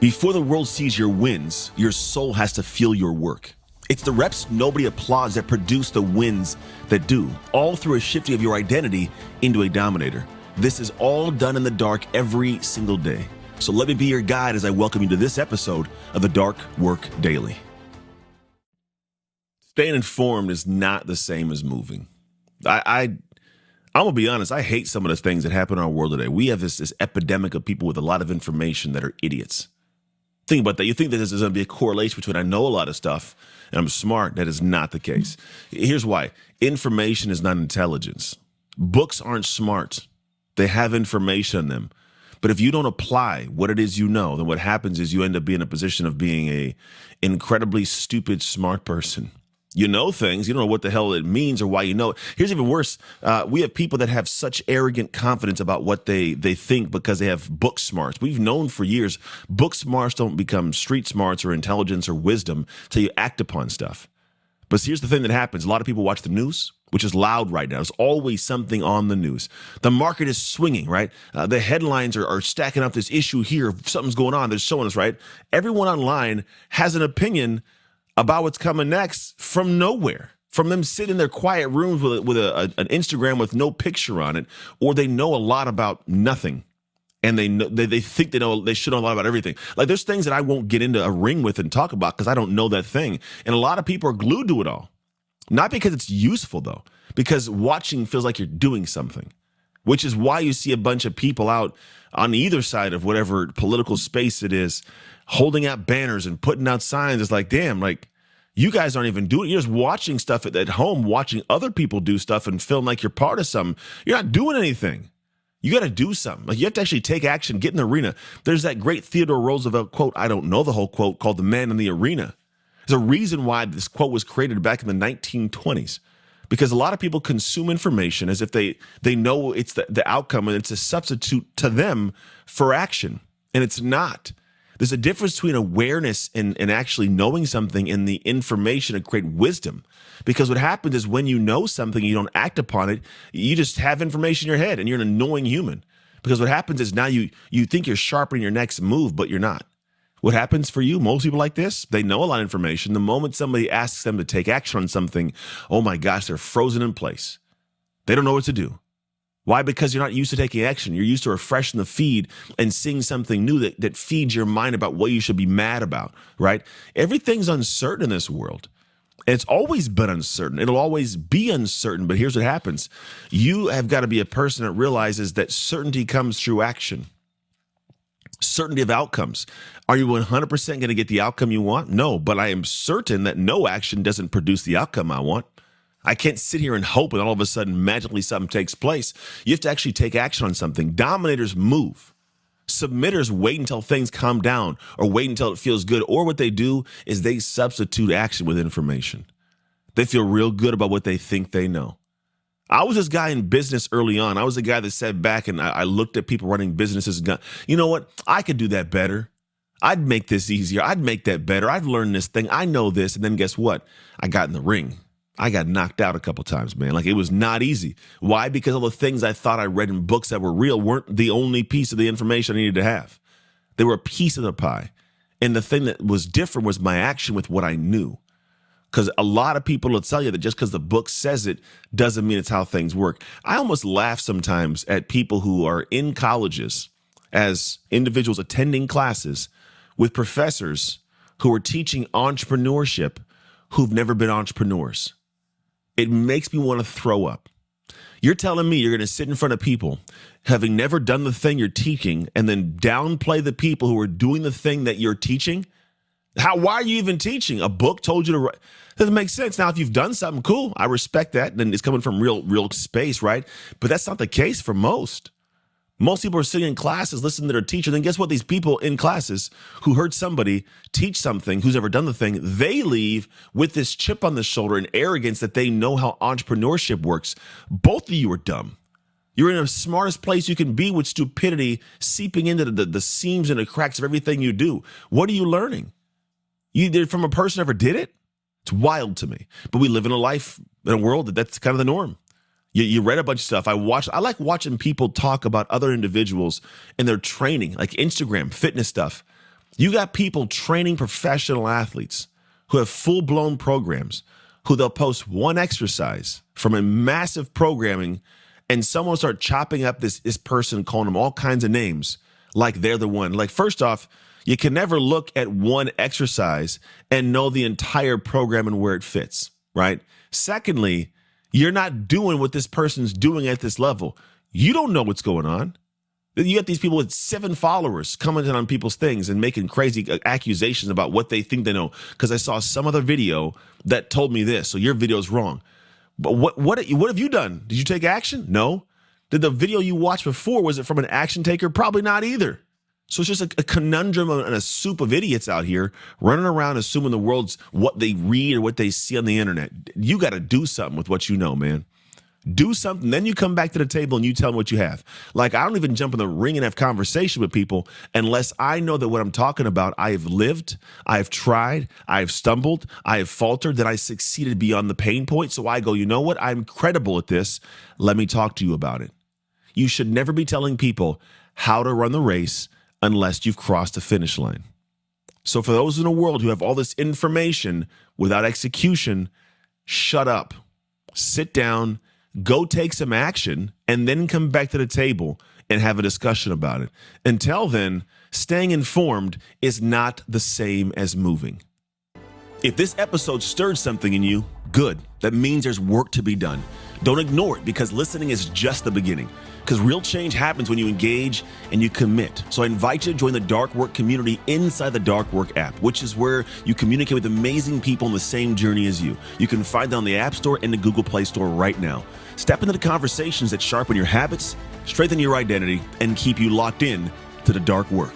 Before the world sees your wins, your soul has to feel your work. It's the reps nobody applauds that produce the wins that do, all through a shifting of your identity into a dominator. This is all done in the dark every single day. So let me be your guide as I welcome you to this episode of the Dark Work Daily. Staying informed is not the same as moving. I'm gonna be honest, I hate some of the things that happen in our world today. We have this epidemic of people with a lot of information that are idiots. Think about that. You think that there's going to be a correlation between I know a lot of stuff and I'm smart. That is not the case. Here's why. Information is not intelligence. Books aren't smart. They have information in them. But if you don't apply what it is you know, then what happens is you end up being in a position of being a incredibly stupid, smart person. You know things, you don't know what the hell it means or why you know it. Here's even worse. We have people that have such arrogant confidence about what they think because they have book smarts. We've known for years, book smarts don't become street smarts or intelligence or wisdom till you act upon stuff. But here's the thing that happens. A lot of people watch the news, which is loud right now. There's always something on the news. The market is swinging, right? The headlines are stacking up this issue here. Something's going on. They're showing us, right? Everyone online has an opinion about what's coming next from nowhere, from them sitting in their quiet rooms with an Instagram with no picture on it, or they know a lot about nothing, and they think they should know a lot about everything. Like there's things that I won't get into a ring with and talk about because I don't know that thing, and a lot of people are glued to it all, not because it's useful though, because watching feels like you're doing something, which is why you see a bunch of people out on either side of whatever political space it is, holding out banners and putting out signs. It's like, damn, like you guys aren't even doing it. You're just watching stuff at home, watching other people do stuff and feeling like you're part of something. You're not doing anything. You got to do something. Like you have to actually take action, get in the arena. There's that great Theodore Roosevelt quote. I don't know the whole quote, called "The Man in the Arena." There's a reason why this quote was created back in the 1920s. Because a lot of people consume information as if they know it's the outcome and it's a substitute to them for action. And it's not. There's a difference between awareness and actually knowing something and the information to create wisdom. Because what happens is when you know something, you don't act upon it, you just have information in your head and you're an annoying human. Because what happens is now you think you're sharpening your next move, but you're not. What happens for you, most people like this, they know a lot of information. The moment somebody asks them to take action on something, oh my gosh, they're frozen in place. They don't know what to do. Why? Because you're not used to taking action. You're used to refreshing the feed and seeing something new that feeds your mind about what you should be mad about, right? Everything's uncertain in this world. And it's always been uncertain. It'll always be uncertain. But here's what happens. You have got to be a person that realizes that certainty comes through action. Certainty of outcomes. Are you 100% going to get the outcome you want? No, but I am certain that no action doesn't produce the outcome I want. I can't sit here and hope and all of a sudden magically something takes place. You have to actually take action on something. Dominators move. Submitters wait until things calm down or wait until it feels good. Or what they do is they substitute action with information. They feel real good about what they think they know. I was this guy in business early on. I was the guy that sat back and I looked at people running businesses and got, you know what? I could do that better. I'd make this easier. I'd make that better. I've learned this thing. I know this. And then guess what? I got in the ring. I got knocked out a couple times, man. Like it was not easy. Why? Because all the things I thought I read in books that were real weren't the only piece of the information I needed to have. They were a piece of the pie. And the thing that was different was my action with what I knew. Because a lot of people will tell you that just because the book says it doesn't mean it's how things work. I almost laugh sometimes at people who are in colleges as individuals attending classes with professors who are teaching entrepreneurship who've never been entrepreneurs. It makes me want to throw up. You're telling me you're going to sit in front of people having never done the thing you're teaching and then downplay the people who are doing the thing that you're teaching? Why are you even teaching? A book told you to write. Doesn't make sense. Now, if you've done something cool, I respect that. Then it's coming from real space, right? But that's not the case for most. Most people are sitting in classes, listening to their teacher. Then guess what? These people in classes who heard somebody teach something, who's ever done the thing, they leave with this chip on the shoulder and arrogance that they know how entrepreneurship works. Both of you are dumb. You're in the smartest place you can be with stupidity seeping into the seams and the cracks of everything you do. What are you learning? You did from a person who ever did it? It's wild to me. But we live in a world that's kind of the norm. You read a bunch of stuff. I like watching people talk about other individuals and their training, like Instagram, fitness stuff. You got people training professional athletes who have full-blown programs, who they'll post one exercise from a massive programming, and someone will start chopping up this person, calling them all kinds of names like they're the one. Like, first off, you can never look at one exercise and know the entire program and where it fits, right? Secondly, you're not doing what this person's doing at this level. You don't know what's going on. You got these people with 7 followers commenting on people's things and making crazy accusations about what they think they know. Because I saw some other video that told me this, so your video's wrong. But what have you done? Did you take action? No. Did the video you watched before, was it from an action taker? Probably not either. So it's just a conundrum and a soup of idiots out here running around assuming the world's what they read or what they see on the internet. You got to do something with what you know, man. Do something, then you come back to the table and you tell them what you have. Like, I don't even jump in the ring and have conversation with people unless I know that what I'm talking about, I have lived, I have tried, I have stumbled, I have faltered, that I succeeded beyond the pain point. So I go, you know what? I'm credible at this. Let me talk to you about it. You should never be telling people how to run the race unless you've crossed the finish line. So for those in the world who have all this information without execution, shut up, sit down, go take some action, and then come back to the table and have a discussion about it. Until then, staying informed is not the same as moving. If this episode stirred something in you, good. That means there's work to be done. Don't ignore it, because listening is just the beginning. Because real change happens when you engage and you commit. So I invite you to join the Dark Work community inside the Dark Work app, which is where you communicate with amazing people on the same journey as you. You can find it on the App Store and the Google Play Store right now. Step into the conversations that sharpen your habits, strengthen your identity, and keep you locked in to the Dark Work.